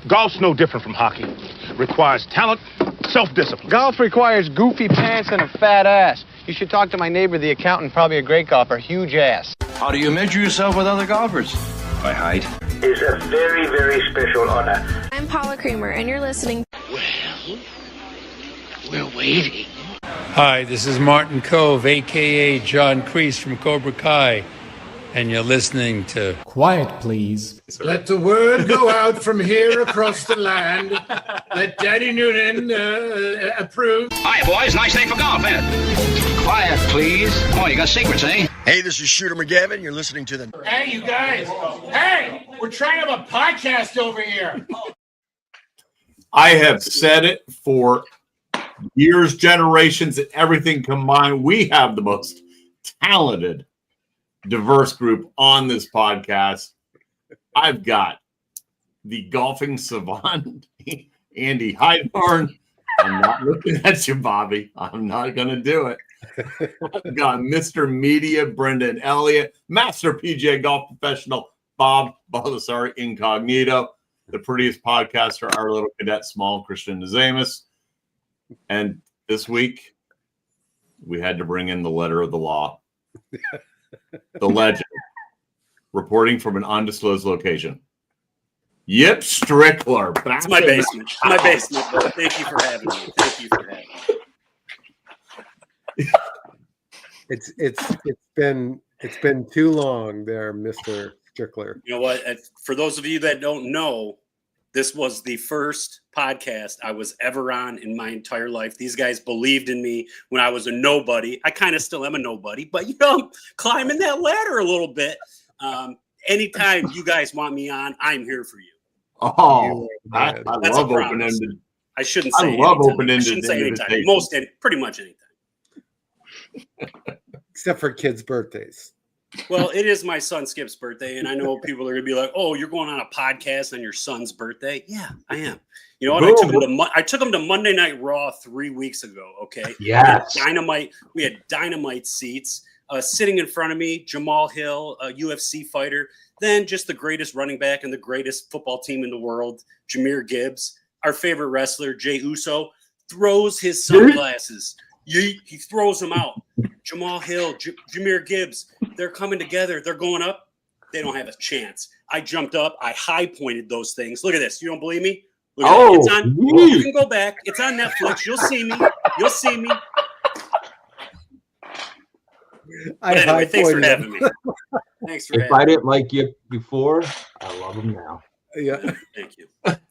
Golf's no different from hockey. Requires talent, self-discipline. Golf requires goofy pants and a fat ass. You should talk to my neighbor, the accountant, probably a great golfer, huge ass. How do you measure yourself with other golfers? By height. It's a very, very special honor. I'm Paula Creamer, and you're listening. Well, we're waiting. Hi, this is Martin Cove, a.k.a. John Kreese from Cobra Kai, and you're listening to Quiet, Please. Let the word go out from here across the land. Let Daddy Noonan approve. Hi, boys. Nice day for golf, ain't it? Quiet, please. Oh, you got secrets, eh? Hey, this is Shooter McGavin. You're listening to the... Hey, you guys. Hey, we're trying to have a podcast over here. I have said it for years, generations, and everything combined. We have the most talented, diverse group on this podcast. I've got the golfing savant, Andy Heidhorn. I'm not looking at you, Bobby. I'm not going to do it. I've got Mr. Media, Brendan Elliott, Master PGA Golf Professional, Bob Baldessari Incognito, the prettiest podcaster, our little cadet, small Christian Nazamus. And this week, we had to bring in the letter of the law. The legend, reporting from an undisclosed location. Yip Strickler. It's my basement. My basement, bro. Thank you for having me. Thank you for having me. It's been too long there, Mr. Strickler. You know what? For those of you that don't know, this was the first podcast I was ever on in my entire life. These guys believed in me when I was a nobody. I kind of still am a nobody, but I'm climbing that ladder a little bit. Anytime you guys want me on, I'm here for you. Oh, I love open-ended. I shouldn't say. I love anytime. open-ended. I shouldn't say anytime. Pretty much anytime. Except for kids' birthdays. Well, it is my son Skip's birthday, and I know people are going to be like, "Oh, you're going on a podcast on your son's birthday?" Yeah, I am. You know what? I took him to Monday Night Raw 3 weeks ago. Okay. Yes. We had dynamite seats. Sitting in front of me, Jamal Hill, a UFC fighter. Then just the greatest running back and the greatest football team in the world, Jahmyr Gibbs. Our favorite wrestler, Jey Uso, throws his sunglasses. He throws them out. Jamal Hill, Jahmyr Gibbs, they're coming together. They're going up. They don't have a chance. I jumped up. I high-pointed those things. Look at this. You don't believe me? Look at it. It's on. You can go back. It's on Netflix. You'll see me. You'll see me. Anyway, thanks for having me. Thanks for having me. If I didn't like you before, I love him now. Yeah. Thank you.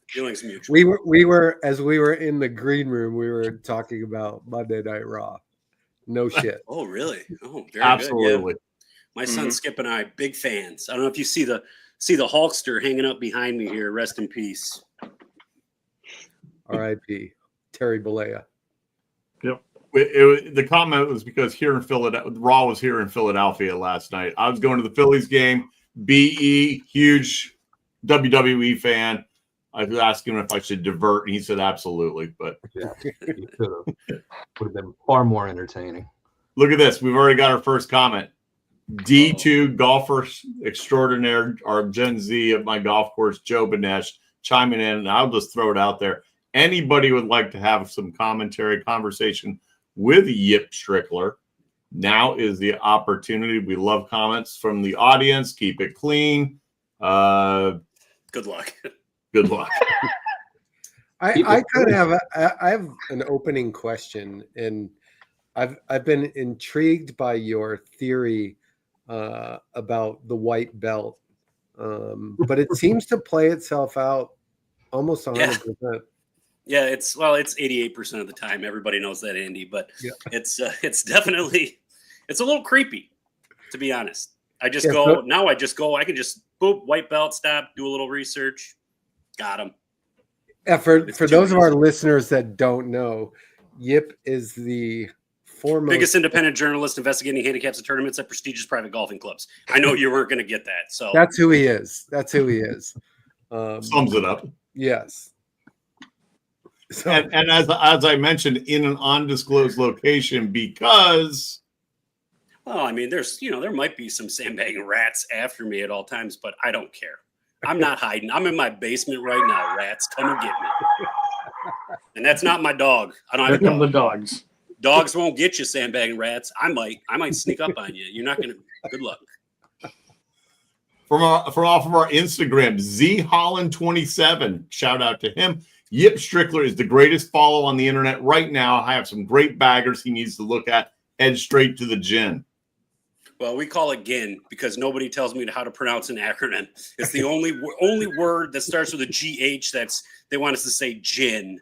Feelings mutual. We were as we were in the green room, we were talking about Monday Night Raw. No shit. Oh, really? Oh, very absolutely. Good. Yeah. My son Skip and I, big fans. I don't know if you see the Hulkster hanging up behind me here. Rest in peace. R.I.P. Terry Bollea. Yep. The comment was because here in Philadelphia, Raw was here in Philadelphia last night. I was going to the Phillies game. BE, huge WWE fan. I was asking him if I should divert, and he said absolutely. But yeah, you could have. Would have been far more entertaining. Look at this. We've already got our first comment. D2 golfer extraordinaire, our Gen Z at my golf course, Joe Benesh, chiming in, and I'll just throw it out there. Anybody would like to have some commentary, conversation with Yip Strickler, now is the opportunity. We love comments from the audience. Keep it clean. Good luck. Good luck. I have an opening question, and I've been intrigued by your theory about the white belt, but it seems to play itself out almost 100%. Yeah, it's 88% of the time. Everybody knows that, Andy, but it's definitely it's a little creepy, to be honest. I can just boop, white belt, stop, do a little research, got him. Yeah, for those of our listeners that don't know, Yip is the biggest independent journalist investigating handicaps and tournaments at prestigious private golfing clubs. I know you weren't going to get that, so that's who he is. Sums it up. Yes. So, and as I mentioned, in an undisclosed location, because well, I mean, there might be some sandbagging rats after me at all times, but I don't care. I'm not hiding. I'm in my basement right now, rats. Come and get me. And that's not my dog. I don't have Here come the dogs. Dogs won't get you, sandbagging rats. I might sneak up on you. You're not going to. Good luck. From off of our Instagram, Z Holland 27. Shout out to him. Yip Strickler is the greatest follow on the internet right now. I have some great baggers he needs to look at. Head straight to the gin. Well, we call it GIN because nobody tells me how to pronounce an acronym. It's the only word that starts with a GH they want us to say gin.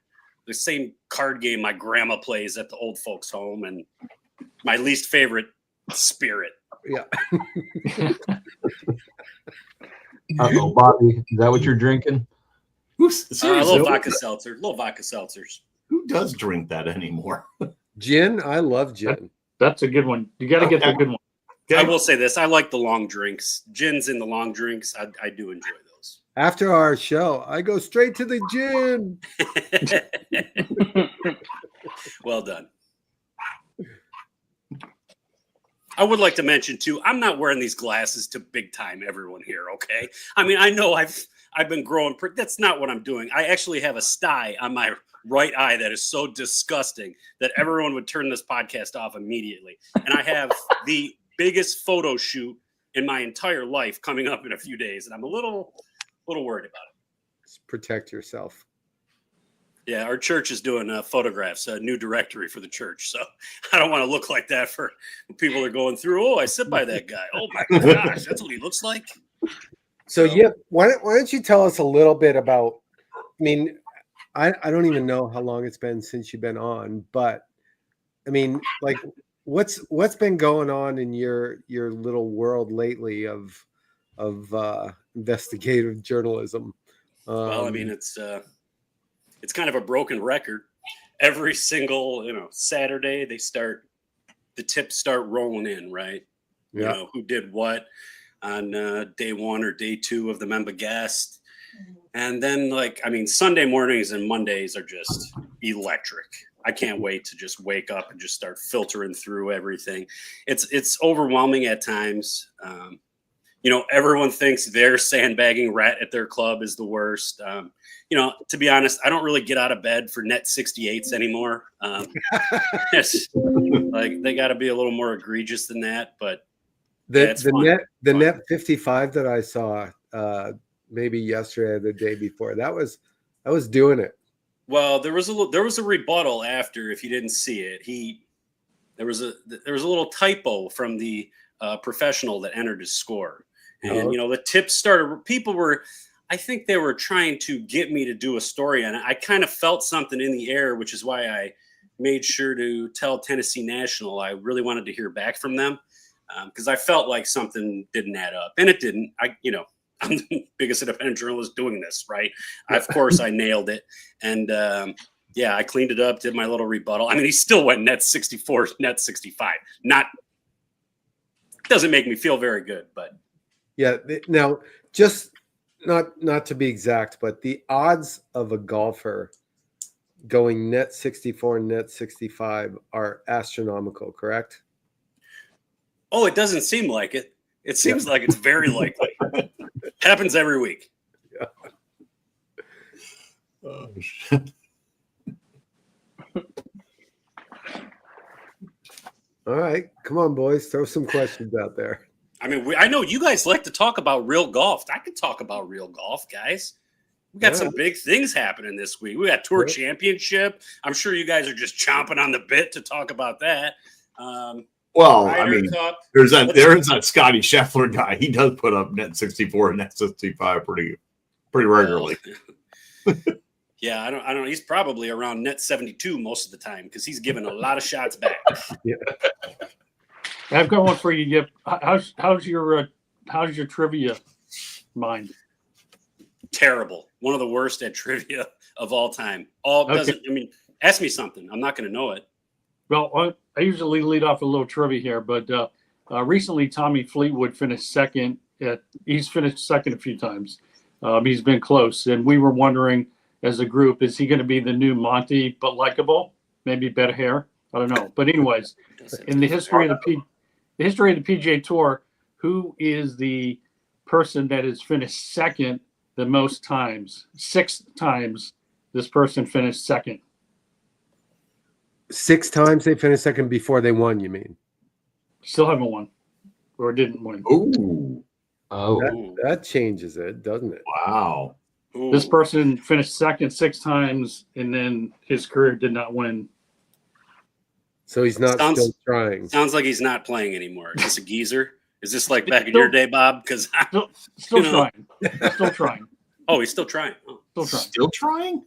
The same card game my grandma plays at the old folks' home, and my least favorite, Spirit. Yeah. Uh-oh, Bobby, is that what you're drinking? A little vodka seltzer. Little vodka seltzers. Who does drink that anymore? Gin? I love gin. That's a good one. You got to get the good one. Okay. I will say this. I like the long drinks. Gin's in the long drinks. I do enjoy those. After our show, I go straight to the gin. Well done. I would like to mention, too, I'm not wearing these glasses to big time everyone here, okay? I mean, I know I've been growing. That's not what I'm doing. I actually have a sty on my right eye that is so disgusting that everyone would turn this podcast off immediately. And I have the biggest photo shoot in my entire life coming up in a few days, and I'm a little worried about it. Just protect yourself. Yeah, our church is doing photographs, a new directory for the church. So I don't want to look like that for when people are going through. Oh, I sit by that guy. Oh my gosh, that's what he looks like. So yeah, why don't you tell us a little bit about? I mean, I don't even know how long it's been since you've been on, but I mean, like, what's been going on in your little world lately of investigative journalism? Well, I mean, it's kind of a broken record. Every single Saturday the tips start rolling in, right? Yeah. You know, who did what on day one or day two of the member guest. And then Sunday mornings and Mondays are just electric. I can't wait to just wake up and just start filtering through everything. It's overwhelming at times. Everyone thinks their sandbagging rat at their club is the worst. To be honest, I don't really get out of bed for net 68s anymore. It's like they got to be a little more egregious than that. But the net 55 that I saw maybe yesterday or the day before, that was doing it. Well, there was a rebuttal after. If you didn't see it, there was a little typo from the professional that entered his score. And, the tips started, I think they were trying to get me to do a story on it. I kind of felt something in the air, which is why I made sure to tell Tennessee National I really wanted to hear back from them because I felt like something didn't add up. And it didn't. I'm the biggest independent journalist doing this, right? Of course, I nailed it. And, I cleaned it up, did my little rebuttal. I mean, he still went net 64, net 65. Doesn't make me feel very good, but. Yeah. Now, just not to be exact, but the odds of a golfer going net 64 and net 65 are astronomical, correct? Oh, it doesn't seem like it. It seems like it's very likely. Happens every week. Yeah. Oh, shit. All right. Come on, boys. Throw some questions out there. I mean, I know you guys like to talk about real golf. I can talk about real golf, guys. We got some big things happening this week. We got Tour Championship. I'm sure you guys are just chomping on the bit to talk about that. Well, Ryder Cup. There's that Scotty Scheffler guy. He does put up net 64 and net 65 pretty regularly. Yeah, I don't. He's probably around net 72 most of the time because he's giving a lot of shots back. Yeah. I've got one for you, Yip. How's your trivia mind? Terrible. One of the worst at trivia of all time. Ask me something. I'm not going to know it. Well, I usually lead off a little trivia here, but recently Tommy Fleetwood finished second. He's finished second a few times. He's been close, and we were wondering as a group, is he going to be the new Monty but likable? Maybe better hair? I don't know. But anyways, in the history of the PGA Tour, who is the person that has finished second the most times? 6 times this person finished second. 6 times they finished second before they won, you mean? Still haven't won, or didn't win. Ooh. Oh, that changes it, doesn't it? Wow. This person finished second 6 times, and then his career did not win. So he's not still trying. Sounds like he's not playing anymore. Is this a geezer? Is this like back in your day, Bob? Because still trying. Still trying. Oh, he's still trying. Oh. Still trying?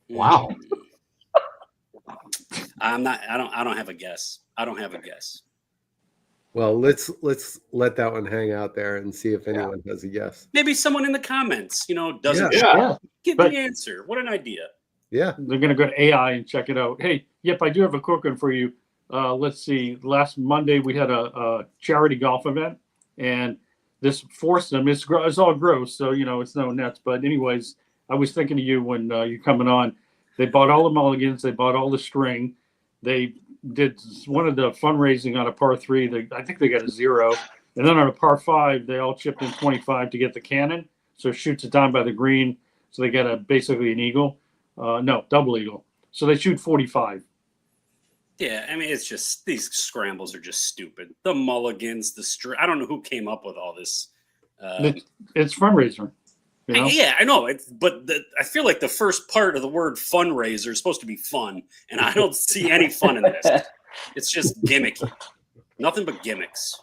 wow. I'm not. I don't have a guess. I don't have a guess. Well, let's let that one hang out there and see if anyone has a guess. Maybe someone in the comments, doesn't give the answer. What an idea. Yeah. They're going to go to AI and check it out. Hey, Yip, I do have a quick one for you. Let's see. Last Monday, we had a charity golf event, and this foursome, it's all gross, so, it's no nets. But anyways, I was thinking of you when you're coming on. They bought all the mulligans. They bought all the string. They did one of the fundraising on a par 3. I think they got a 0. And then on a par 5, they all chipped in 25 to get the cannon. So it shoots it down by the green. So they get basically an eagle. No, double eagle. So they shoot 45. Yeah, I mean, it's just these scrambles are just stupid. The mulligans, I don't know who came up with all this. It's fundraiser. Yeah, I know. But I feel like the first part of the word fundraiser is supposed to be fun, and I don't see any fun in this. It's just gimmicky. Nothing but gimmicks.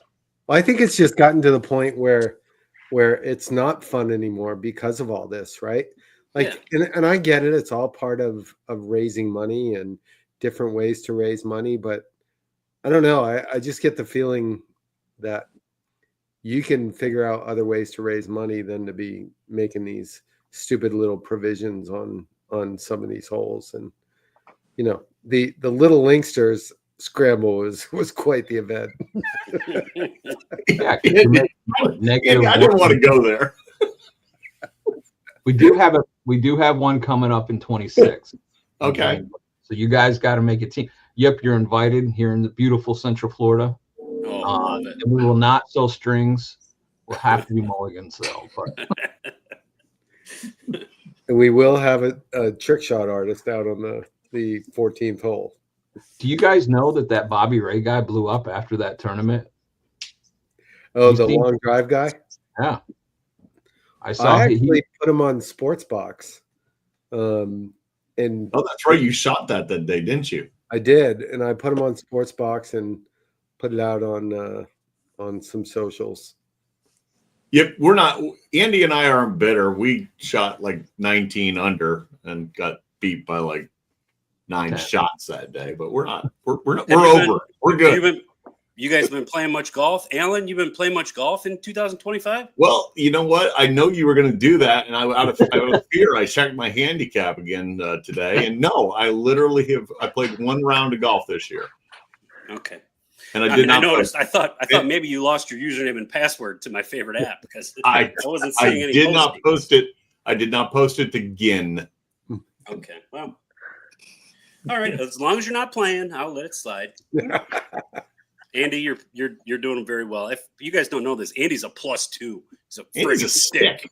Well, I think it's just gotten to the point where it's not fun anymore because of all this, right? And I get it. It's all part of raising money and different ways to raise money. But I don't know. I just get the feeling that you can figure out other ways to raise money than to be making these stupid little provisions on some of these holes. And, the little Linksters scramble was quite the event. Yeah, I didn't want to go there. We do have one coming up in 26. Okay. So you guys got to make a team. Yep, you're invited here in the beautiful Central Florida. And we will not sell strings. We'll have to be mulligans though. But and we will have a trick shot artist out on the 14th hole. Do you guys know that Bobby Ray guy blew up after that tournament? Oh, the long drive guy? Yeah. I actually put him on Sportsbox. And that's right. You shot that day, didn't you? I did, and I put him on Sportsbox and put it out on some socials. Yep, we're not. Andy and I aren't bitter. We shot like 19 under and got beat by like 9 shots that day. But we're not. We're over it. We're good. You guys been playing much golf, Alan? You've been playing much golf in 2025? Well, you know what? I know you were going to do that, and out of fear, I checked my handicap again today. And no, I literally I played 1 round of golf this year. Okay. And I noticed. I thought maybe you lost your username and password to my favorite app because I wasn't seeing any. I did not post it. I did not post it again. Okay. Well. All right. As long as you're not playing, I'll let it slide. Andy, you're doing very well. If you guys don't know this, Andy's a +2. He's a friggin' stick.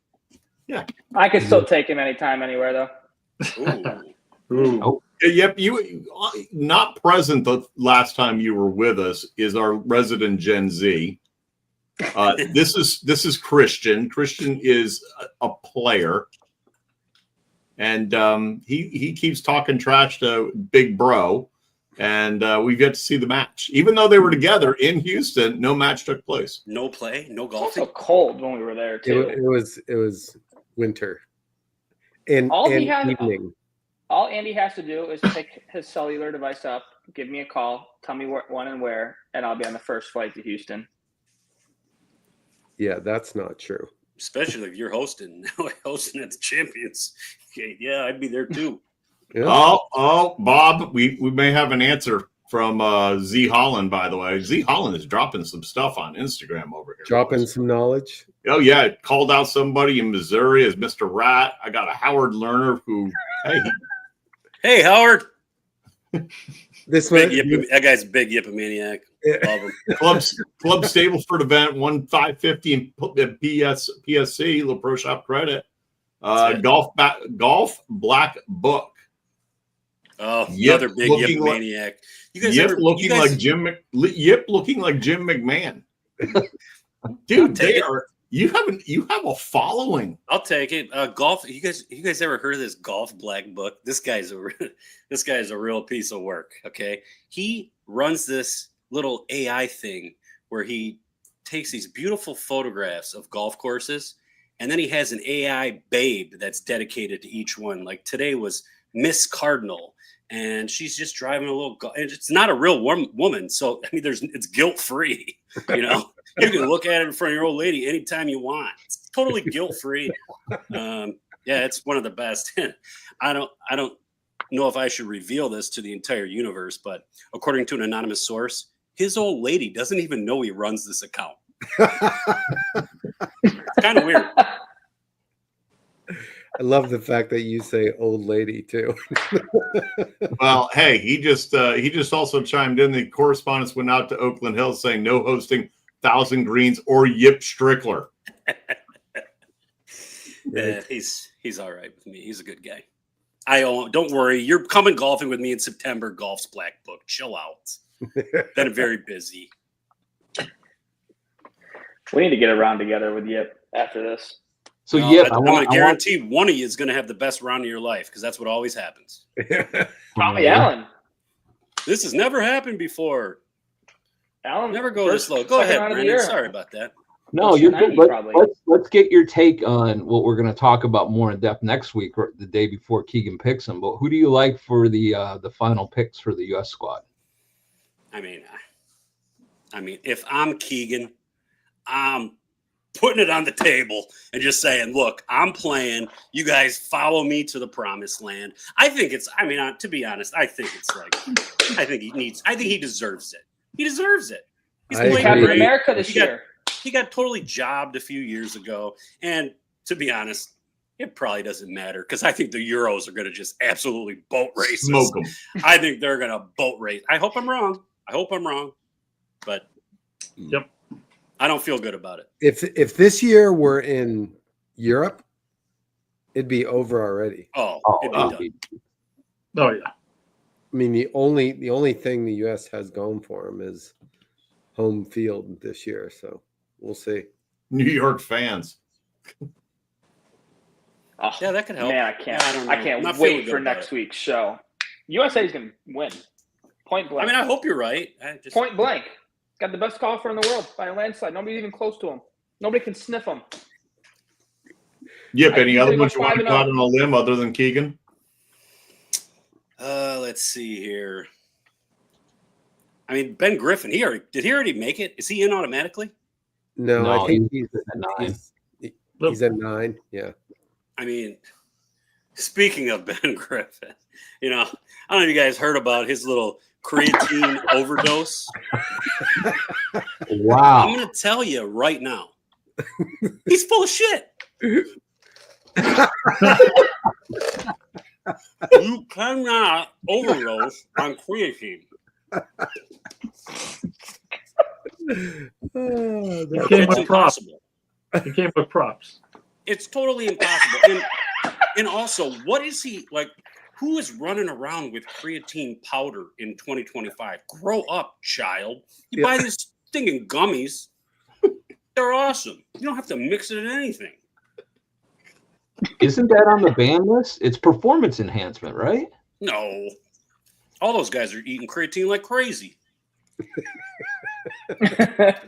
Yeah. I can still take him anytime, anywhere, though. Ooh. Oh. Yep, you not present the last time you were with us is our resident Gen Z. This is Christian. Christian is a player, and he keeps talking trash to Big Bro, and we've yet to see the match. Even though they were together in Houston, no match took place. No play, no golf. It's also cold when we were there too. It was winter. And evening. All Andy has to do is pick his cellular device up, give me a call, tell me when and where, and I'll be on the first flight to Houston. Yeah, that's not true. Especially if you're hosting at the Champions. Yeah, I'd be there too. Yeah. Oh, Bob, we may have an answer from Z Holland, by the way. Z Holland is dropping some stuff on Instagram over here. Dropping some knowledge. Oh, yeah. Called out somebody in Missouri as Mr. Rat. I got a Howard Lerner who, Hey, Howard. That guy's a big Yippomaniac. Love him. Club Stableford event, won $550 in PSC, little pro shop credit. Golf Black Book. Oh, Yip another big Yip maniac. You guys Yip looking like Jim McMahon. Dude, they are. You have a following. I'll take it. Golf. You guys ever heard of this Golf Black Book? This guy's a real piece of work. Okay, he runs this little AI thing where he takes these beautiful photographs of golf courses, and then he has an AI babe that's dedicated to each one. Like today was Miss Cardinal, and she's just driving a little. And it's not a real woman, so I mean, it's guilt free. You know, you can look at it in front of your old lady anytime you want. It's totally guilt free. Yeah, it's one of the best. I don't know if I should reveal this to the entire universe, but according to an anonymous source, his old lady doesn't even know he runs this account. It's kind of weird. I love the fact that you say old lady too. Well, hey, he just also chimed in. The correspondence went out to Oakland Hills saying no hosting 1,000 Greens or Yip Strickler. Yeah, he's all right with me. He's a good guy. Don't worry. You're coming golfing with me in September. Golf's Black Book. Chill out. Been very busy. We need to get a round together with Yip after this. So Yip, I'm going to guarantee one of you is going to have the best round of your life because that's what always happens. Tommy Allen. This has never happened before. Allen, never go this low. Go ahead, Brandon. Sorry about that. No, you're good. Let's get your take on what we're going to talk about more in depth next week, or the day before Keegan picks them. But who do you like for the final picks for the U.S. squad? I mean, if I'm Keegan, I'm putting it on the table and just saying, look, I'm playing. You guys follow me to the promised land. I think to be honest, I think he deserves it. He deserves it. He's playing Captain America this year. He got totally jobbed a few years ago. And to be honest, it probably doesn't matter because I think the Euros are going to just absolutely boat race. Smoke them. I think they're going to boat race. I hope I'm wrong. But yep. I don't feel good about it. If this year were in Europe, it'd be over already. It'd be done. Oh yeah. I mean, the only thing the U.S. has going for them is home field this year. So we'll see. New York fans. Yeah, that could help. Man, I can't wait for next week's show. USA is going to win. Point blank. I mean, I hope you're right. Point blank. Got the best golfer in the world by a landslide. Nobody's even close to him. Nobody can sniff him. Yep. Any other ones you want to put on a limb other than Keegan? Let's see here. I mean, Ben Griffin. Did he already make it? Is he in automatically? No, I think he's at 9. He's at 9. Yeah. I mean, speaking of Ben Griffin, I don't know if you guys heard about his little creatine overdose. Wow. I'm going to tell you right now, he's full of shit. You cannot overdose on creatine. It's impossible. It came with props. It's totally impossible. And also, what is he like? Who is running around with creatine powder in 2025? Grow up, child. You buy these stinking gummies. They're awesome. You don't have to mix it in anything. Isn't that on the ban list? It's performance enhancement, right? No. All those guys are eating creatine like crazy.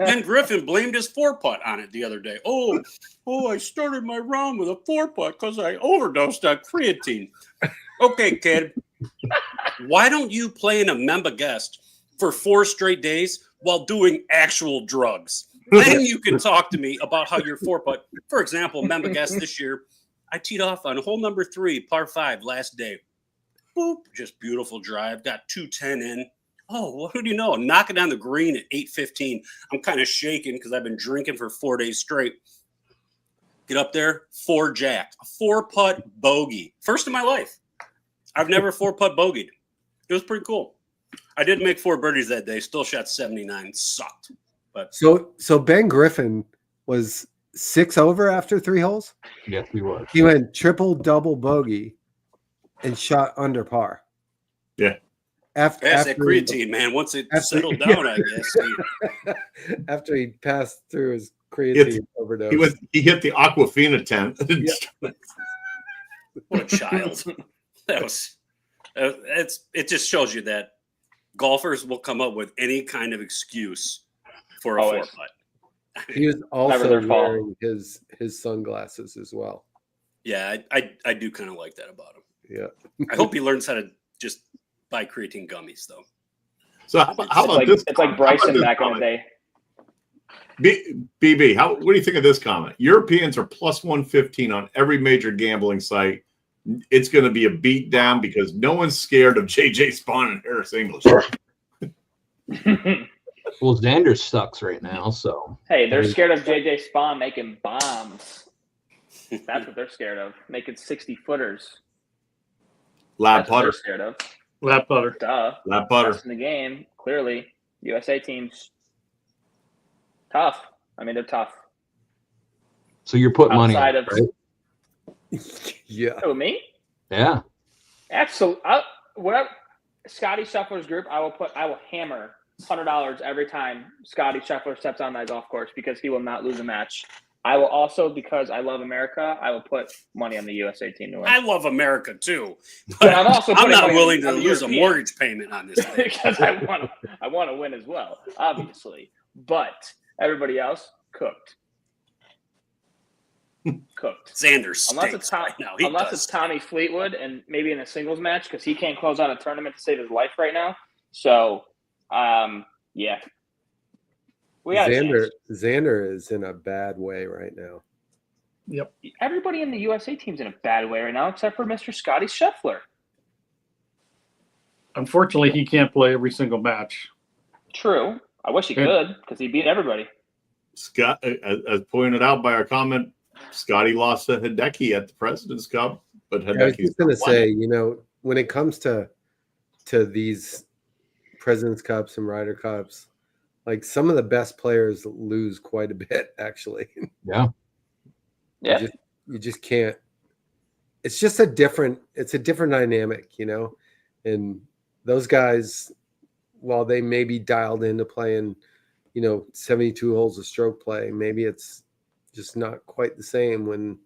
Ben Griffin blamed his 4-putt on it the other day. Oh, I started my round with a 4-putt because I overdosed on creatine. Okay, kid. Why don't you play in a member guest for 4 straight days while doing actual drugs? Then you can talk to me about how your 4-putt, for example, member guest this year, I teed off on hole number 3, par 5 last day. Boop, just beautiful drive. Got 210 in. Oh, what do you know? Knocking down the green at 8:15. I'm kind of shaking because I've been drinking for 4 days straight. Get up there, 4 jack, a 4-putt bogey. First in my life. I've never 4-putt bogeyed. It was pretty cool. I did make 4 birdies that day. Still shot 79. Sucked. But so Ben Griffin was 6 over after 3 holes? Yes, he was. He went triple, double bogey and shot under par. Yeah. That's that creatine, man. Once it settled down, I guess. After he passed through his creatine overdose. He hit the Aquafina tent. What a child. That was it just shows you that golfers will come up with any kind of excuse for a 4-putt. He was also wearing his sunglasses as well. Yeah, I do kind of like that about him. Yeah. I hope he learns how to just buy creatine gummies, though. So how about this? It's like Bryson back in the day. BB, what do you think of this comment? Europeans are plus 115 on every major gambling site. It's going to be a beat down because no one's scared of JJ Spawn and Harris English. Well, Xander sucks right now, so. Hey, they're scared of JJ Spawn making bombs. That's what they're scared of. Making 60-footers. Lab putter. Scared of. Lab putter. Duh. Lab putter. Best in the game, clearly. USA teams. Tough. I mean, they're tough. So you're putting money on it, right? Yeah. Who, me? Yeah. Absolutely. Whatever. Scotty Scheffler's group, I will hammer $100 every time Scotty Scheffler steps on that golf course because he will not lose a match. I will also, because I love America, I will put money on the USA team to win. I love America too, but I'm not willing to lose a mortgage payment on this thing. because I want to win as well, obviously. But everybody else cooked. Xander stinks unless it's Tommy Fleetwood and maybe in a singles match because he can't close out a tournament to save his life right now. So, yeah. Xander is in a bad way right now. Yep. Everybody in the USA team's in a bad way right now, except for Mr. Scotty Scheffler. Unfortunately, he can't play every single match. True. I wish he could because he beat everybody. Scott, as pointed out by our comment, Scotty lost to Hideki at the President's Cup, but Hideki. I was just going to say, when it comes to these President's Cups and Ryder Cups, like some of the best players lose quite a bit, actually. Yeah. Yeah. You just can't. It's just a different dynamic, and those guys, while they may be dialed into playing, 72 holes of stroke play, maybe it's just not quite the same when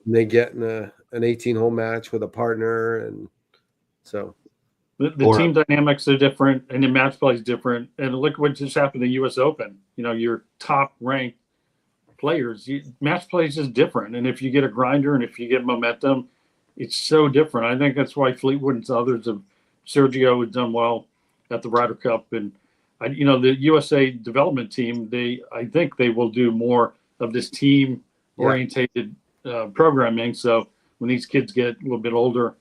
they get in an 18-hole match with a partner, and so. The team dynamics are different, and the match play is different. And look what just happened to the U.S. Open. Your top-ranked players, match play is just different. And if you get a grinder and if you get momentum, it's so different. I think that's why Fleetwood and others Sergio has done well at the Ryder Cup. And, the USA development team, I think they will do more of this team-orientated programming. So when these kids get a little bit older,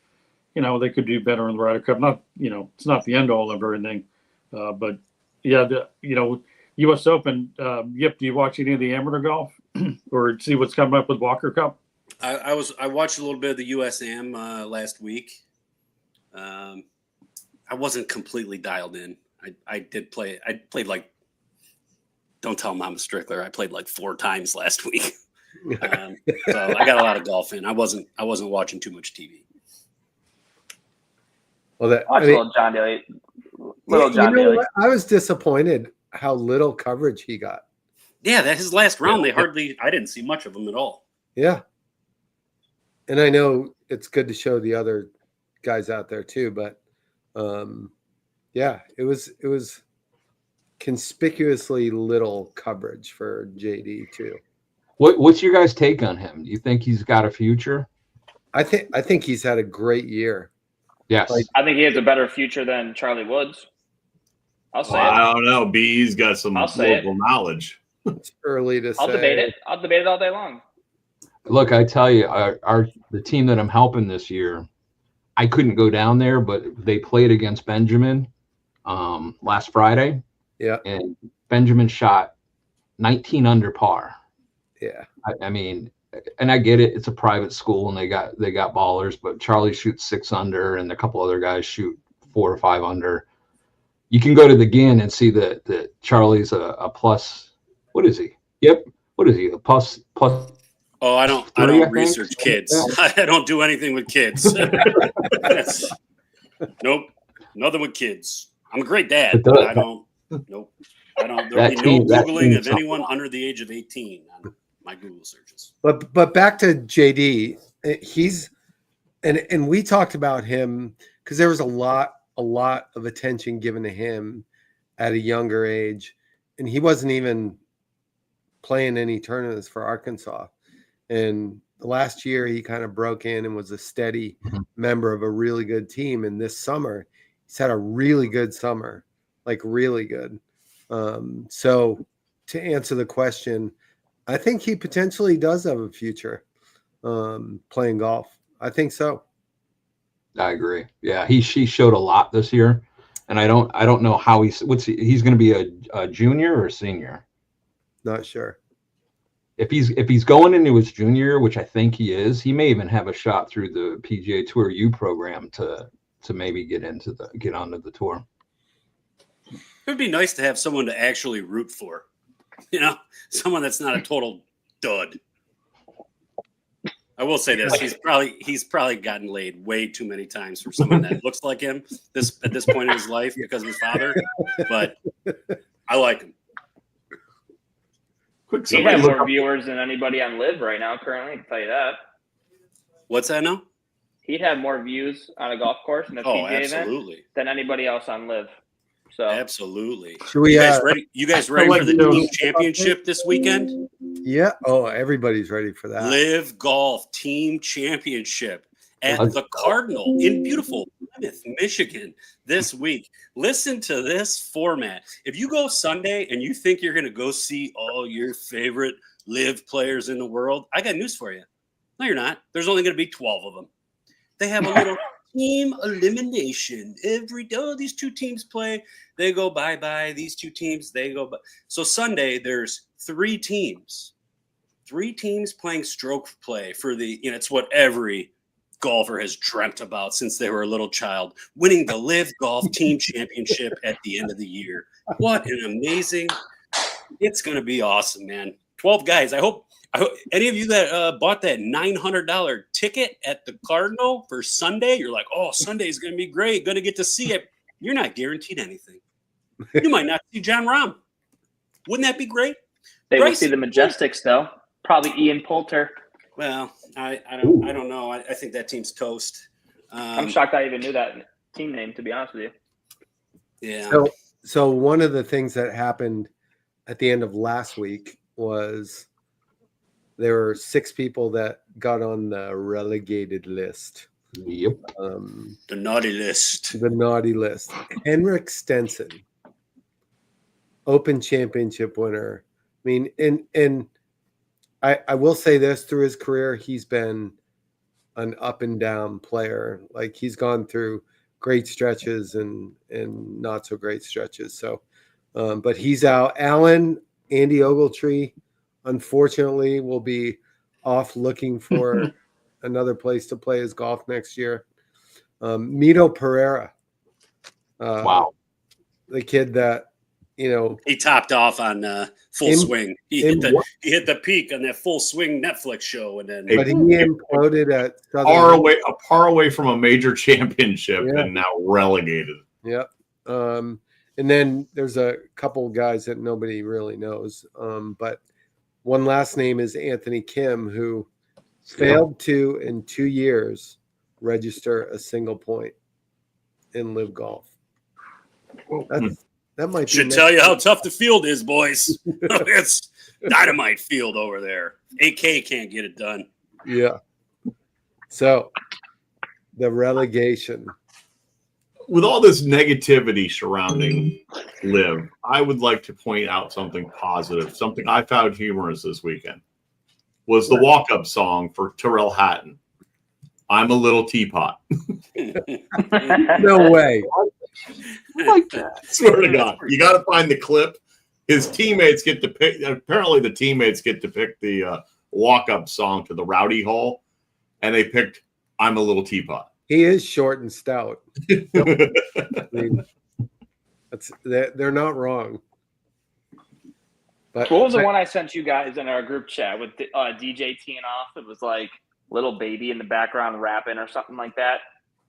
they could do better in the Ryder Cup. Not, it's not the end all of everything. But yeah, U.S. Open, Yip, do you watch any of the amateur golf or see what's coming up with Walker Cup? I watched a little bit of the USAM last week. I wasn't completely dialed in. I did play. I played don't tell Mama Strickler. I played 4 times last week. So I got a lot of golf in. I wasn't watching too much TV. Well, little John Daly. John Daly. I was disappointed how little coverage he got. Yeah, that's his last round. I didn't see much of him at all. Yeah. And I know it's good to show the other guys out there too, but yeah, it was conspicuously little coverage for JD too. What's your guys' take on him? Do you think he's got a future? I think he's had a great year. Yes. I think he has a better future than Charlie Woods. I'll say it. I don't know. B's got some local knowledge. It's early to say. I'll debate it. I'll debate it all day long. Look, I tell you, the team that I'm helping this year, I couldn't go down there, but they played against Benjamin last Friday. Yeah. And Benjamin shot 19 under par. Yeah. I mean, and I get it. It's a private school and they got ballers, but Charlie shoots 6 under and a couple other guys shoot 4 or 5 under. You can go to the GIN and see that Charlie's a plus. What is he? Yep. what is he? A plus? Oh, I don't research kids. I don't do anything with kids. Nope, nothing with kids. I'm a great dad, but I don't. Nope, I don't. There'll be no Googling of anyone under the age of 18 on my Google searches. But back to JD, he's and we talked about him because there was a lot of attention given to him at a younger age, and he wasn't even playing any tournaments for Arkansas. And last year he kind of broke in and was a steady member of a really good team. And this summer he's had a really good summer, like really good. So to answer the question, I think he potentially does have a future playing golf. I think so. I agree. Yeah, he showed a lot this year, and I don't know how he's going to be a junior or a senior. Not sure. If he's going into his junior year, which I think he is, he may even have a shot through the PGA Tour U program to maybe get onto the tour. It would be nice to have someone to actually root for, someone that's not a total dud. I will say this: he's probably gotten laid way too many times for someone that looks like him at this point in his life because of his father. But I like him. He has more viewers than anybody on Live right now. Currently, I can tell you that. What's that now? He'd have more views on a golf course in a PGA absolutely. event than anybody else on Live. So absolutely. You guys ready? You guys ready for the team championship this weekend? Yeah. Oh, everybody's ready for that. Live Golf Team Championship at the Cardinal in beautiful Plymouth, Michigan this week. Listen to this format. If you go Sunday and you think you're going to go see all your favorite Live players in the world, I got news for you. No, you're not. There's only going to be 12 of them. They have a little team elimination. These two teams play, they go bye-bye. These two teams, they go bye. So Sunday, there's three teams playing stroke play for it's what every golfer has dreamt about since they were a little child, winning the Live Golf Team Championship at the end of the year. What an amazing, it's going to be awesome, man. 12 guys. I hope any of you that bought that $900 ticket at the Cardinal for Sunday, you're like, oh, Sunday is going to be great. Going to get to see it. You're not guaranteed anything. You might not see John Rahm. Wouldn't that be great? They will see the Majestics, though. Probably Ian Poulter. Well, I don't know. I think that team's toast. I'm shocked I even knew that team name, to be honest with you. Yeah. So one of the things that happened at the end of last week was there were 6 people that got on the relegated list. Yep. The naughty list. The naughty list. Henrik Stenson, Open Championship winner. I mean, and I will say this, through his career, he's been an up and down player. Like, he's gone through great stretches and not so great stretches. So, but he's out. Andy Ogletree, unfortunately, will be off looking for another place to play his golf next year. Mito Pereira. Wow. The kid that, he topped off on full swing. He hit the peak on that full swing Netflix show, and then but he imploded at a par away from a major championship, and now relegated. Yeah. And then there's a couple guys that nobody really knows. But one last name is Anthony Kim, who failed to, in 2 years, register a single point in Live Golf. That might be should tell you how tough the field is, boys. It's dynamite field over there. AK can't get it done. Yeah. So the relegation. With all this negativity surrounding Live, I would like to point out something positive, something I found humorous this weekend, was the walk-up song for Tyrrell Hatton. I'm a little teapot. No way. I like that. Swear to God. You got to find the clip. His teammates get to pick. Apparently, the teammates get to pick the walk-up song to the Rowdy Hole, and they picked I'm a Little Teapot. He is short and stout. I mean, they're not wrong. But what was the one I sent you guys in our group chat with DJ teeing off? It was like Little Baby in the background rapping or something like that.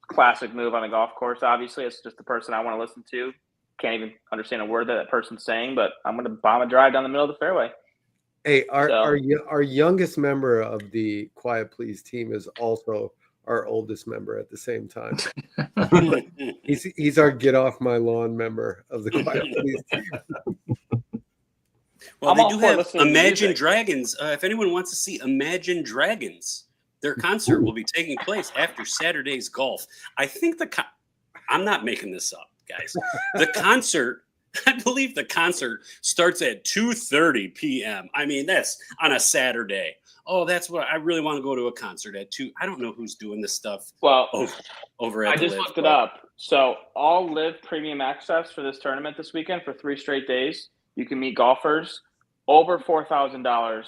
Classic move on a golf course. Obviously, it's just the person I want to listen to. Can't even understand a word that person's saying, but I'm going to bomb a drive down the middle of the fairway. Hey, our youngest member of the Quiet Please team is also our oldest member at the same time. he's our Get Off My Lawn member of the Quiet Please team. Well, they do have Imagine Dragons. If anyone wants to see Imagine Dragons, their concert will be taking place after Saturday's golf. I think I'm not making this up, guys. The concert, I believe the concert starts at 2:30 p.m. I mean, that's on a Saturday. Oh, that's what I really want to go to a concert at 2. I don't know who's doing this stuff. Well, over at I just looked it up. So all Live Premium Access for this tournament this weekend for 3 straight days. You can meet golfers over $4,000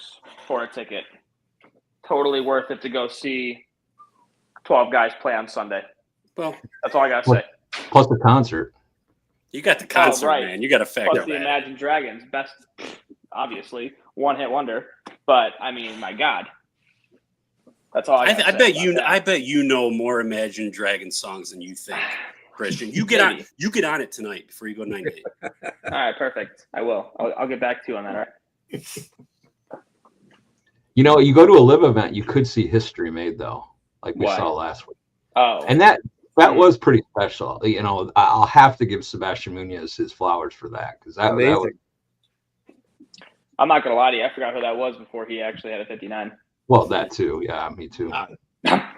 for a ticket. Totally worth it to go see 12 guys play on Sunday. Well, that's all I got to say. Plus the concert. You got the concert, man. You got to factor Plus the Imagine Dragons, best, obviously, one-hit wonder. But I mean, my God, that's all I bet you know more Imagine Dragons songs than you think, Christian. You get on it tonight before you go 9-8. All right, perfect. I will. I'll get back to you on that. All right. You know, you go to a Live event, you could see history made though, like we saw last week. Oh, and that was pretty special. You know, I'll have to give Sebastian Munoz his flowers for that because that was. I'm not gonna lie to you. I forgot who that was before he actually had a 59. Well, that too. Yeah, me too.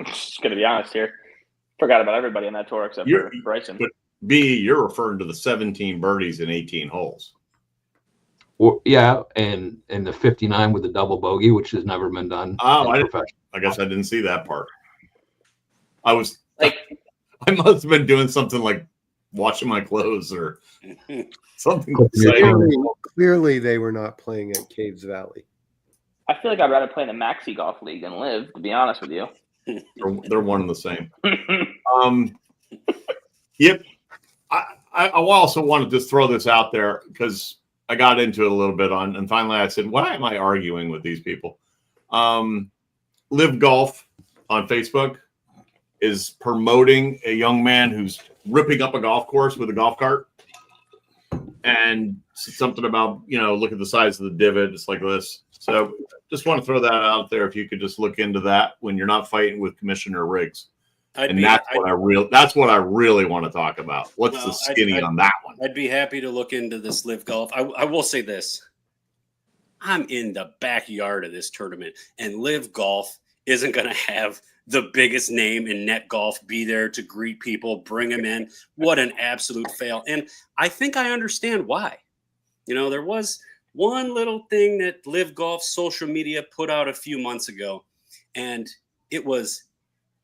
Just gonna be honest here. Forgot about everybody on that tour except for Bryson. But B, you're referring to the 17 birdies in 18 holes. Well, yeah, and the 59 with the double bogey, which has never been done. Oh, I guess I didn't see that part. I was like, I must have been doing something like washing my clothes or something. Clearly, they were not playing at Caves Valley. I feel like I'd rather play in the Maxi Golf League than Live, to be honest with you. They're one and the same. Yep. I also want to just throw this out there because I got into it a little bit and finally I said, why am I arguing with these people? Live Golf on Facebook is promoting a young man who's ripping up a golf course with a golf cart. And something about, look at the size of the divot. It's like this. So just want to throw that out there. If you could just look into that when you're not fighting with Commissioner Riggs. That's what I really want to talk about. What's the skinny on that one? I'd be happy to look into this Live Golf. I will say this. I'm in the backyard of this tournament, and Live Golf isn't going to have the biggest name in net golf be there to greet people, bring them in. What an absolute fail. And I think I understand why. There was one little thing that Live Golf social media put out a few months ago, and it was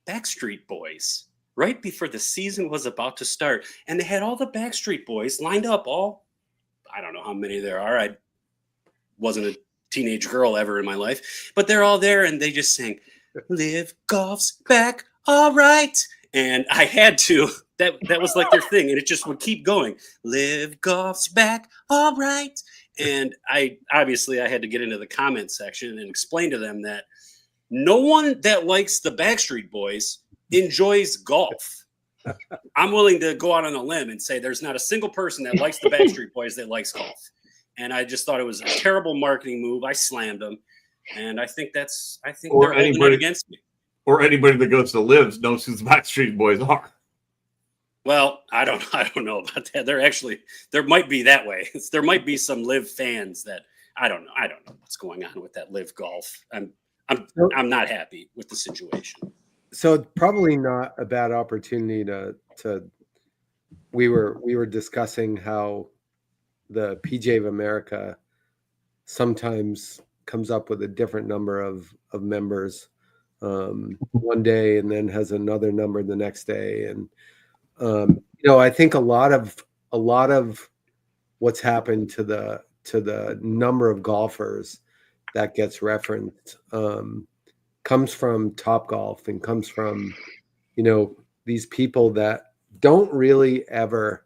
Backstreet Boys right before the season was about to start. And they had all the Backstreet Boys lined up, I don't know how many there are. I wasn't a teenage girl ever in my life, but they're all there and they just sang, Live Golf's back, all right. And I had to, that was like their thing. And it just would keep going. Live Golf's back, all right. And I had to get into the comment section and explain to them that no one that likes the Backstreet Boys enjoys golf. I'm willing to go out on a limb and say there's not a single person that likes the Backstreet Boys that likes golf. And I just thought it was a terrible marketing move. I slammed them. And I think they're holding it against me. Or anybody that goes to Lives knows who the Backstreet Boys are. Well, I don't know about that. There might be that way. There might be some Live fans that I don't know what's going on with that Live Golf. I'm not happy with the situation. So probably not a bad opportunity to we were discussing how the PGA of America sometimes comes up with a different number of members one day and then has another number the next day. And I think a lot of what's happened to the number of golfers that gets referenced comes from Topgolf and comes from these people that don't really ever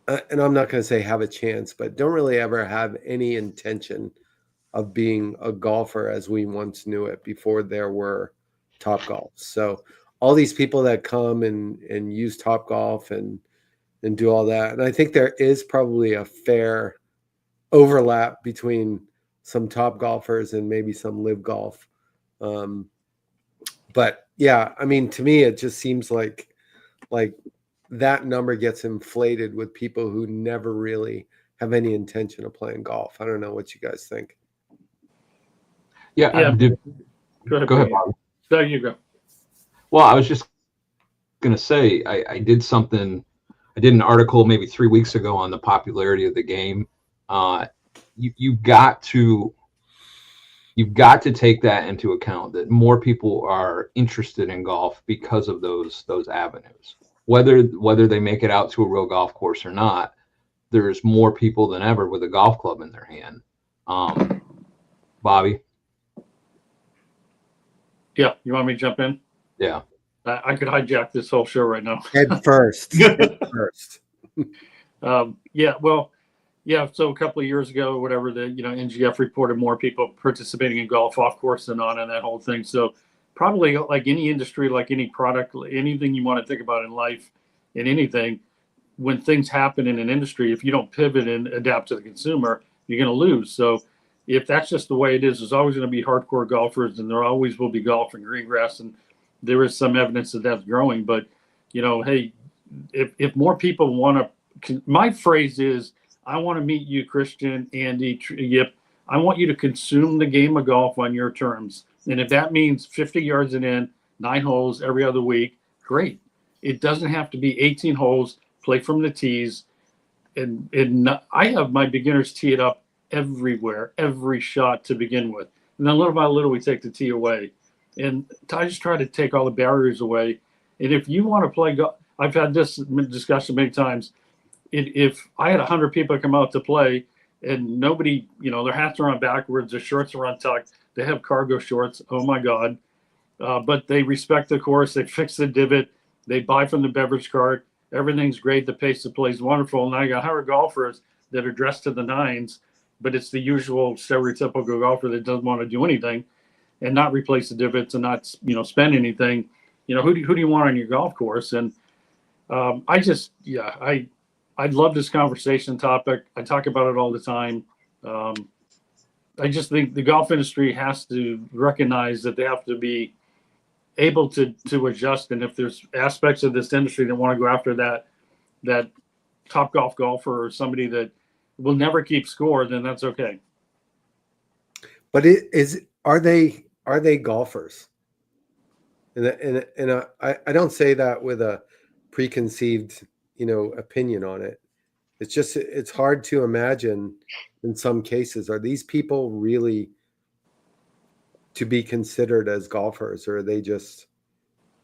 and I'm not going to say have a chance, but don't really ever have any intention of being a golfer as we once knew it before there were Topgolf. So all these people that come and use Topgolf and do all that, and I think there is probably a fair overlap between some top golfers and maybe some live golf. But yeah, I mean, to me, it just seems like that number gets inflated with people who never really have any intention of playing golf. I don't know what you guys think. Go ahead. Go ahead, Bobby. There you go. Well, I was just going to say, I did an article maybe 3 weeks ago on the popularity of the game. You've got to take that into account, that more people are interested in golf because of those avenues. Whether they make it out to a real golf course or not, there's more people than ever with a golf club in their hand. Bobby? Yeah, you want me to jump in? Yeah. I could hijack this whole show right now. Head first. Head first. So a couple of years ago, whatever, NGF reported more people participating in golf off course than on, and that whole thing. So probably like any industry, like any product, anything you want to think about in life, in anything, when things happen in an industry, if you don't pivot and adapt to the consumer, you're going to lose. So if that's just the way it is, there's always going to be hardcore golfers, and there always will be golf and green grass, and there is some evidence that that's growing. But hey, if more people want to, my phrase is, I want to meet you, Christian, Andy, Yip. I want you to consume the game of golf on your terms. And if that means 50 yards and in, 9 holes every other week, great. It doesn't have to be 18 holes, play from the tees. And I have my beginners tee it up everywhere, every shot to begin with. And then little by little, we take the tee away. And I just try to take all the barriers away. And if you want to play golf, I've had this discussion many times. If I had 100 people come out to play and nobody, their hats are on backwards, their shorts are untucked, they have cargo shorts, oh my God. But they respect the course, they fix the divot, they buy from the beverage cart, everything's great, the pace of play is wonderful. And I got 100 golfers that are dressed to the nines, but it's the usual stereotypical golfer that doesn't want to do anything and not replace the divots and not, spend anything. Who do you want on your golf course? And I love this conversation topic. I talk about it all the time. I just think the golf industry has to recognize that they have to be able to adjust. And if there's aspects of this industry that want to go after that top golfer or somebody that will never keep score, then that's okay. But are they golfers? And I don't say that with a preconceived opinion on it. It's hard to imagine in some cases, are these people really to be considered as golfers, or are they just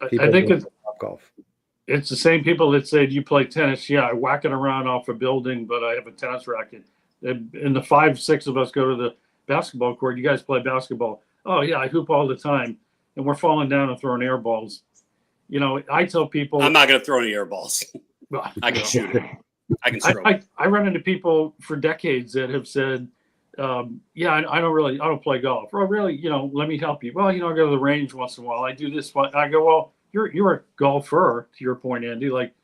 people? I think it's golf. It's the same people that say, do you play tennis? Yeah, I whack it around off a building, but I have a tennis racket. And the 5-6 of us go to the basketball court. You guys play basketball? Oh yeah, I hoop all the time, and we're falling down and throwing air balls. I tell people, I'm not going to throw any air balls. I can shoot it. I can throw it. I run into people for decades that have said, I don't play golf. Or really, let me help you. Well, I go to the range once in a while. I do this. I go, well, you're a golfer, to your point, Andy. Like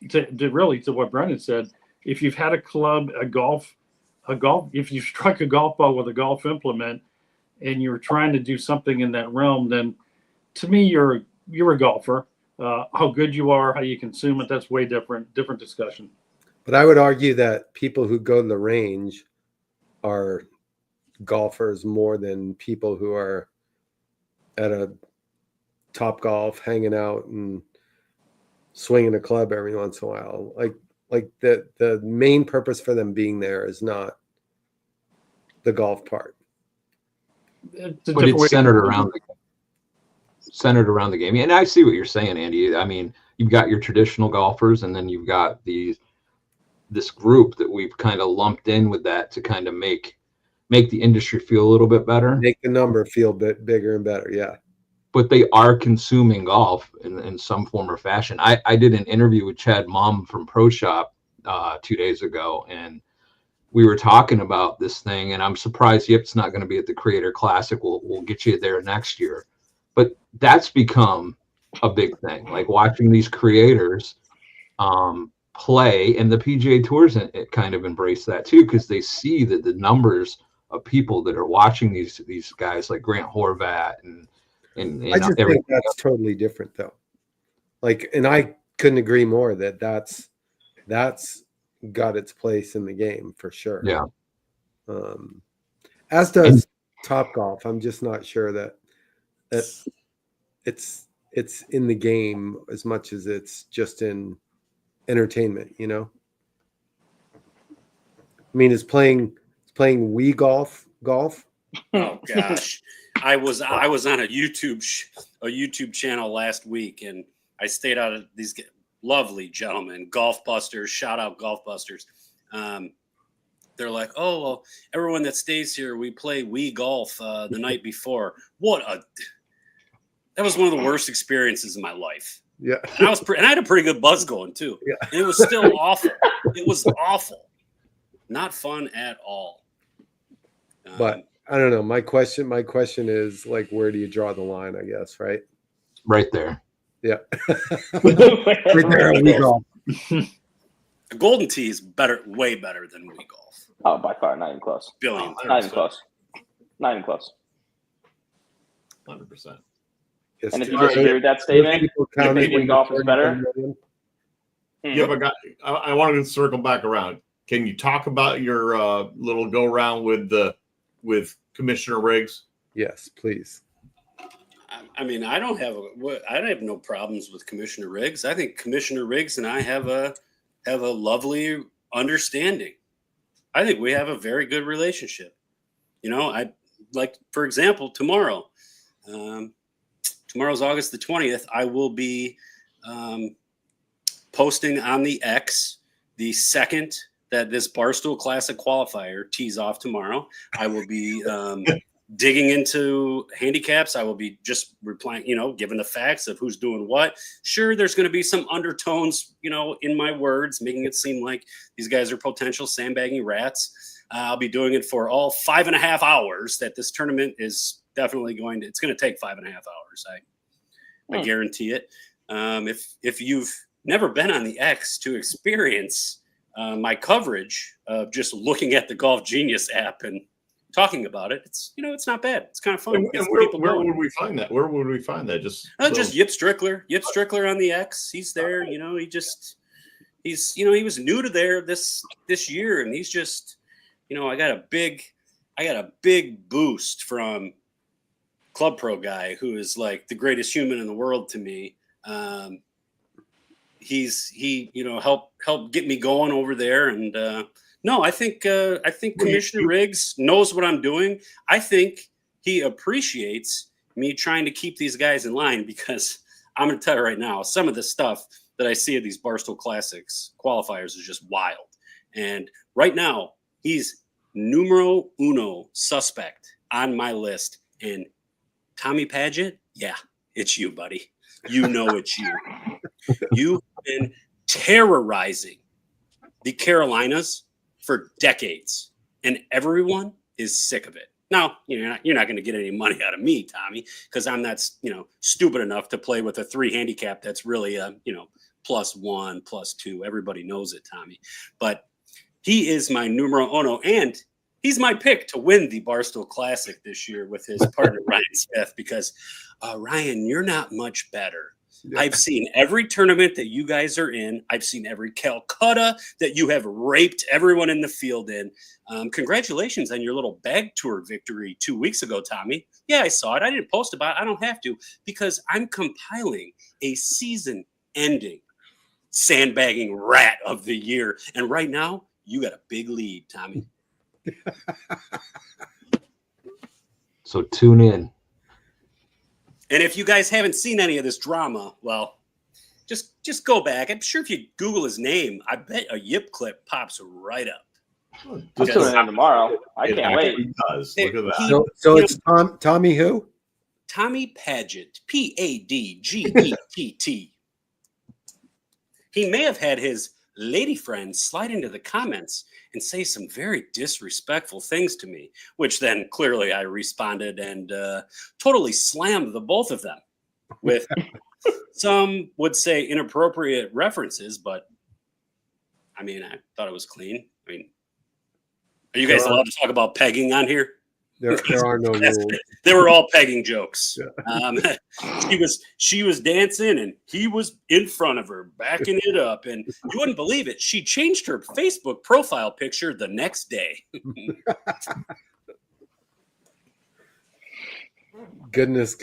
to what Brendan said, if you've had a club, if you struck a golf ball with a golf implement and you're trying to do something in that realm, then to me, you're a golfer. How good you are, how you consume it, that's way different discussion. But I would argue that people who go to the range are golfers more than people who are at a Top Golf hanging out and swinging a club every once in a while. Like the main purpose for them being there is not the golf part. But it's centered around the game. And I see what you're saying, Andy. I mean, you've got your traditional golfers, and then you've got this group that we've kind of lumped in with that to kind of make the industry feel a little bit better. Make the number feel a bit bigger and better, yeah. But they are consuming golf in some form or fashion. I did an interview with Chad Mum from Pro Shop 2 days ago, and we were talking about this thing, and I'm surprised Yip's not going to be at the Creator Classic. We'll get you there next year. But that's become a big thing, like watching these creators play, and the PGA Tours it kind of embrace that too, because they see that the numbers of people that are watching these guys like Grant Horvat and I just think that's totally different though. Like, and I couldn't agree more that that's got its place in the game for sure. Yeah. As does Topgolf. I'm just not sure that it's in the game as much as it's just in entertainment, you know. I mean, is playing Wii golf? Oh gosh, I was on a YouTube channel last week, and I stayed out of these lovely gentlemen, Golf Busters. Shout out Golf Busters. They're like, oh well, everyone that stays here, we play Wii golf the night before. That was one of the worst experiences in my life. Yeah, and I had a pretty good buzz going too. Yeah, and it was still awful. It was awful, not fun at all. But I don't know. My question is like, where do you draw the line? I guess right there. Yeah, right there on Wii golf. The Golden Tee is way better than Wii golf. Oh, by far, not even close. Billion, not even close. Not even close. 100%. And if you disagree with that statement, you think Wii golf is better? Yeah, but I wanted to circle back around. Can you talk about your little go around with Commissioner Riggs? Yes, please. I mean, I don't have no problems with Commissioner Riggs. I think Commissioner Riggs and I have a lovely understanding. I think we have a very good relationship. You know, I like, for example, tomorrow. Tomorrow's August the 20th. I will be posting on the X the second that this Barstool Classic qualifier tees off tomorrow. I will be digging into handicaps. I will be just replying, giving the facts of who's doing what. Sure, there's going to be some undertones, in my words, making it seem like these guys are potential sandbagging rats. I'll be doing it for all 5.5 hours that this tournament is definitely it's going to take 5.5 hours. I guarantee it. If you've never been on the X to experience my coverage of just looking at the Golf Genius app and talking about it, it's not bad. It's kind of fun. And where would we find that? Where would we find that? Just Yip Strickler. Yip Strickler on the X. He's there. He was new to there this year, and he's just, I got a big boost from Club Pro guy who is like the greatest human in the world to me. He helped get me going over there, and no, I think Commissioner Riggs knows what I'm doing. I think he appreciates me trying to keep these guys in line, because I'm going to tell you right now, some of the stuff that I see at these Barstool Classics qualifiers is just wild. And right now, he's numero uno suspect on my list. And Tommy Padgett, yeah, it's you, buddy. You know it's you. You've been terrorizing the Carolinas for decades, and everyone is sick of it. Now, you're not going to get any money out of me, Tommy, because I'm not, stupid enough to play with a 3 handicap that's really a, +1, +2. Everybody knows it, Tommy. But he is my numero uno, and he's my pick to win the Barstool Classic this year with his partner Ryan Smith, because Ryan, you're not much better. Yeah. I've seen every tournament that you guys are in. I've seen every Calcutta that you have raped everyone in the field in. Congratulations on your little bag tour victory 2 weeks ago, Tommy. Yeah, I saw it. I didn't post about it. I don't have to, because I'm compiling a season-ending sandbagging rat of the year. And right now, you got a big lead, Tommy. So tune in. And if you guys haven't seen any of this drama, well, just go back. I'm sure if you Google his name, I bet a Yip clip pops right up. I'm tuning in tomorrow. I can't wait. Does. Look at that. So it's Tommy who? Tommy Padgett, Padgett. He may have had his lady friends slide into the comments and say some very disrespectful things to me, which then clearly I responded and totally slammed the both of them with some would say inappropriate references, but I mean, I thought it was clean. I mean, are you guys allowed to talk about pegging on here? There are no rules. They were all pegging jokes. Yeah. She was dancing and he was in front of her, backing it up. And you wouldn't believe it. She changed her Facebook profile picture the next day. Goodness.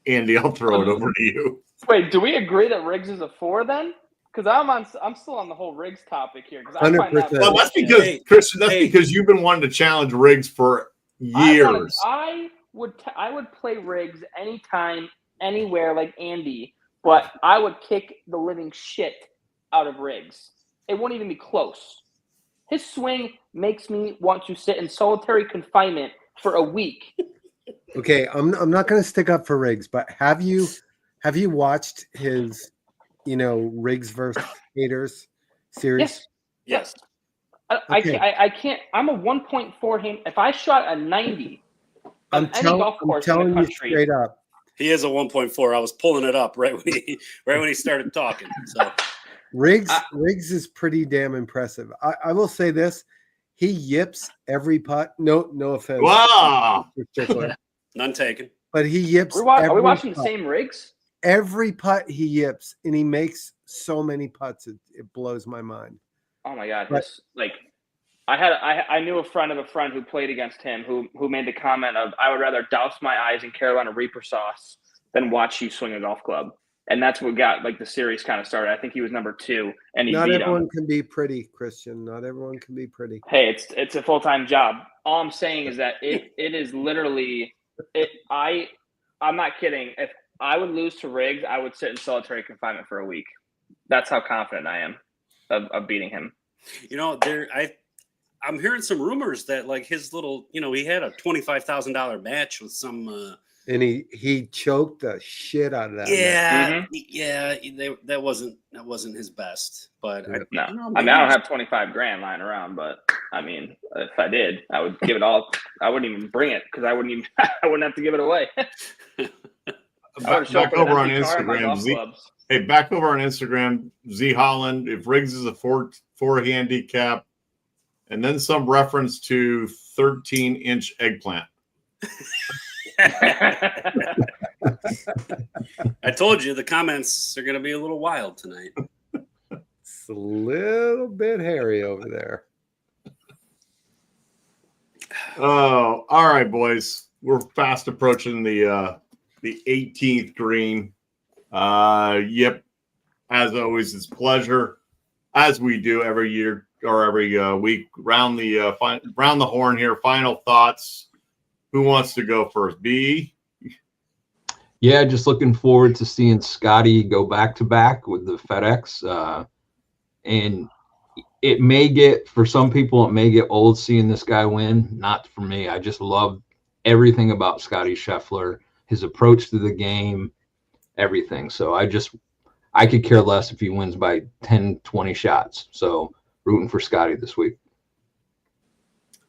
Andy, I'll throw it over to you. Wait, do we agree that Riggs is a 4 then? Because I'm still on the whole Riggs topic here. 100%. Well, that's because Christian. That's because you've been wanting to challenge Riggs for years. I would play Riggs anytime, anywhere, like Andy. But I would kick the living shit out of Riggs. It won't even be close. His swing makes me want to sit in solitary confinement for a week. Okay, I'm not going to stick up for Riggs, but have you watched his, Riggs versus haters series? Yes. I can't. I'm a 1.4 hand. If I shot a 90 on any golf course in the country, you straight up. He is a 1.4. I was pulling it up right when he started talking. So Riggs is pretty damn impressive. I will say this: he yips every putt. No offense. Wow. None taken. But he yips. Are we watching the same Riggs? Every putt he yips, and he makes so many putts. It blows my mind. Oh my God! I knew a friend of a friend who played against him who made the comment of, I would rather douse my eyes in Carolina Reaper sauce than watch you swing a golf club. And that's what got the series kind of started. I think he was number 2, and he beat him. Not everyone can be pretty, Christian. Not everyone can be pretty. Hey, it's a full-time job. All I'm saying is that it is literally I'm not kidding. If I would lose to Riggs, I would sit in solitary confinement for a week. That's how confident I am of beating him. I'm hearing some rumors that his little, he had a $25,000 match with some. And he choked the shit out of that. Yeah, that wasn't his best. But I don't have $25,000 lying around. But I mean, if I did, I would give it all. I wouldn't even bring it because I wouldn't have to give it away. Back over on Instagram, back over on Instagram, Z Holland. If Riggs is a 4 handicap, and then some reference to 13-inch eggplant. I told you the comments are going to be a little wild tonight. It's a little bit hairy over there. Oh, all right, boys. We're fast approaching the 18th green. Yep. As always, it's a pleasure, as we do every year or every week. Round the horn here. Final thoughts. Who wants to go first? B? Yeah, just looking forward to seeing Scotty go back-to-back with the FedEx. And it may get, for some people, it may get old seeing this guy win. Not for me. I just love everything about Scotty Scheffler, his approach to the game, everything. So I could care less if he wins by 10, 20 shots. So rooting for Scotty this week.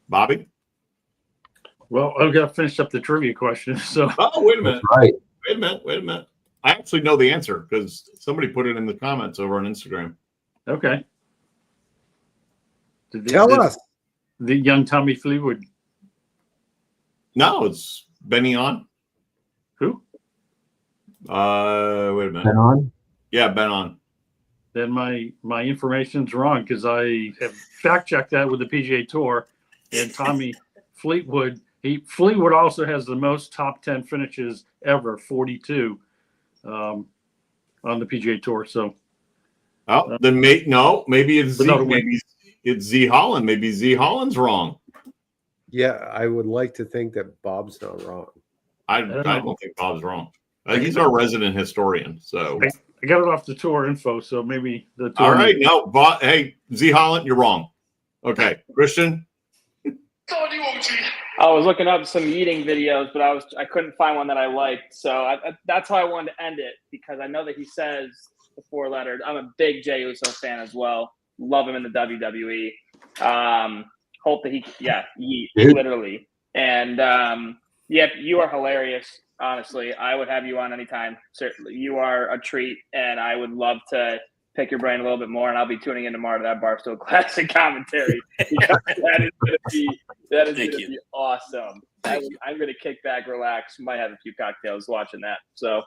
Bobby? Well, I've got to finish up the trivia question. So, wait a minute. That's right. Wait a minute. I actually know the answer because somebody put it in the comments over on Instagram. Okay. Tell us. The young Tommy Fleetwood. No, it's Benny on. Who? Wait a minute. Ben on? Yeah, Ben on. Then my information's wrong because I have fact checked that with the PGA Tour, and Tommy Fleetwood. Fleetwood also has the most top 10 finishes ever, 42, on the PGA Tour. So, then maybe it's Z. Maybe it's Z Holland. Maybe Z Holland's wrong. Yeah, I would like to think that Bob's not wrong. I don't think Bob's wrong. He's our resident historian. So I got it off the tour info. So maybe the tour. All right, hey, Z Holland, you're wrong. Okay, Christian. I was looking up some eating videos, but I couldn't find one that I liked. So that's how I wanted to end it, because I know that he says the 4 letters. I'm a big Jey Uso fan as well. Love him in the WWE. Hope that literally. And you are hilarious. Honestly, I would have you on anytime. Certainly, you are a treat, and I would love to pick your brain a little bit more. And I'll be tuning in tomorrow to that Barstool Classic commentary because that is going to be awesome. I'm going to kick back, relax, might have a few cocktails watching that. So,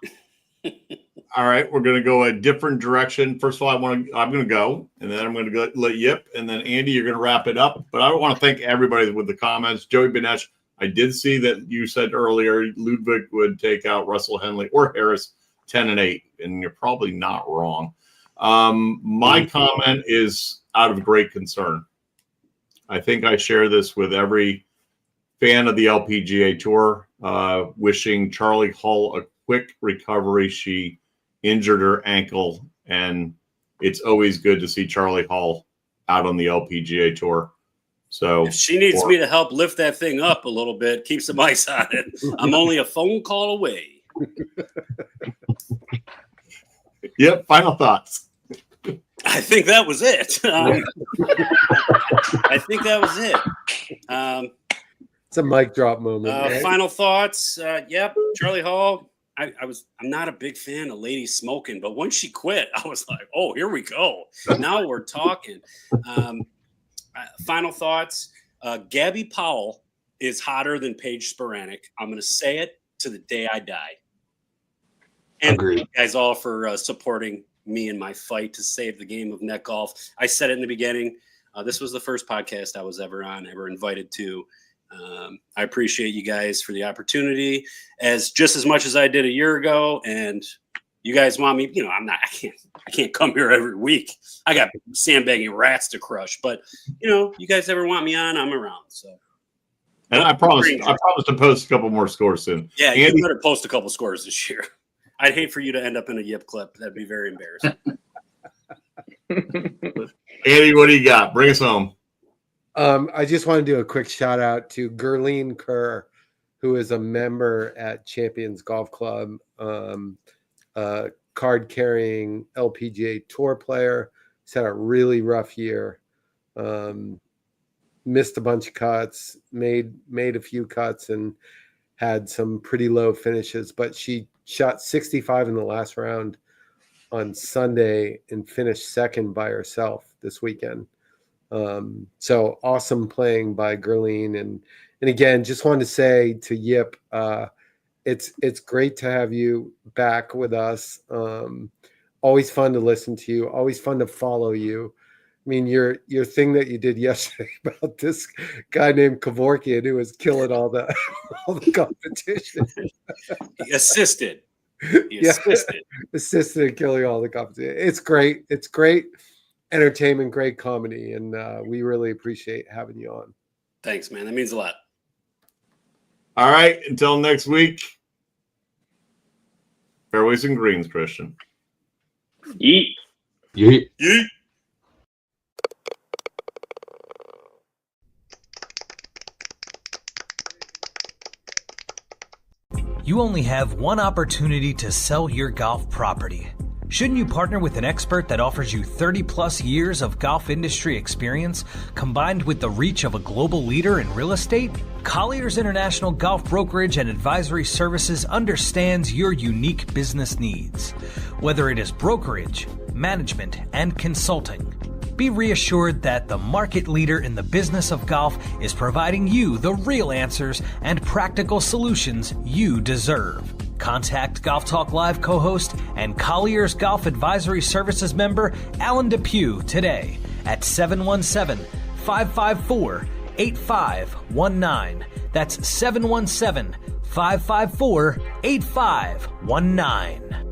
all right, we're going to go a different direction. First of all, I'm going to go, and then I'm going to let Yip, and then Andy, you're going to wrap it up. But I want to thank everybody with the comments. Joey Benesh, I did see that you said earlier Ludwig would take out Russell Henley or Harris 10-8, and you're probably not wrong. My comment is out of great concern. I think I share this with every fan of the LPGA Tour, wishing Charlie Hull a quick recovery. She injured her ankle, and it's always good to see Charlie Hull out on the LPGA Tour. So if she needs me to help lift that thing up a little bit, keep some ice on it, I'm only a phone call away. Yep. Final thoughts. I think that was it. I think that was it. It's a mic drop moment. Right? Final thoughts. Yep. Charlie Hall. I'm not a big fan of lady smoking, but once she quit, I was like, oh, here we go. Now we're talking. Final thoughts. Gabby Powell is hotter than Paige Spiranac. I'm going to say it to the day I die. And Agreed. Thank you guys all for supporting me in my fight to save the game of net golf. I said it in the beginning. This was the first podcast I was ever invited to. I appreciate you guys for the opportunity just as much as I did a year ago. And you guys want me, I can't come here every week. I got sandbagging rats to crush, but you guys ever want me on, I'm around. So. And I promise to post a couple more scores soon. Yeah, Andy, you better post a couple scores this year. I'd hate for you to end up in a Yip clip. That'd be very embarrassing. Andy, what do you got? Bring us home. I just want to do a quick shout out to Gurleen Kerr, who is a member at Champions Golf Club, card carrying LPGA Tour player. He's had a really rough year. Missed a bunch of cuts, made a few cuts, and had some pretty low finishes, but she shot 65 in the last round on Sunday and finished second by herself this weekend. So awesome playing by Gurleen. And again, just wanted to say to Yip, it's great to have you back with us. Always fun to listen to you, always fun to follow you. I mean, your thing that you did yesterday about this guy named Kevorkian who was killing all the competition. He assisted. Assisted in killing all the competition. It's great. It's great entertainment, great comedy, and we really appreciate having you on. Thanks, man. That means a lot. All right. Until next week. Fairways and greens, Christian. Yeet. Yeet. Yeet. You only have one opportunity to sell your golf property. Shouldn't you partner with an expert that offers you 30-plus years of golf industry experience, combined with the reach of a global leader in real estate? Colliers International Golf Brokerage and Advisory Services understands your unique business needs. Whether it is brokerage, management, and consulting, be reassured that the market leader in the business of golf is providing you the real answers and practical solutions you deserve. Contact Golf Talk Live co-host and Colliers Golf Advisory Services member Alan Depew today at 717-554-8519. That's 717-554-8519.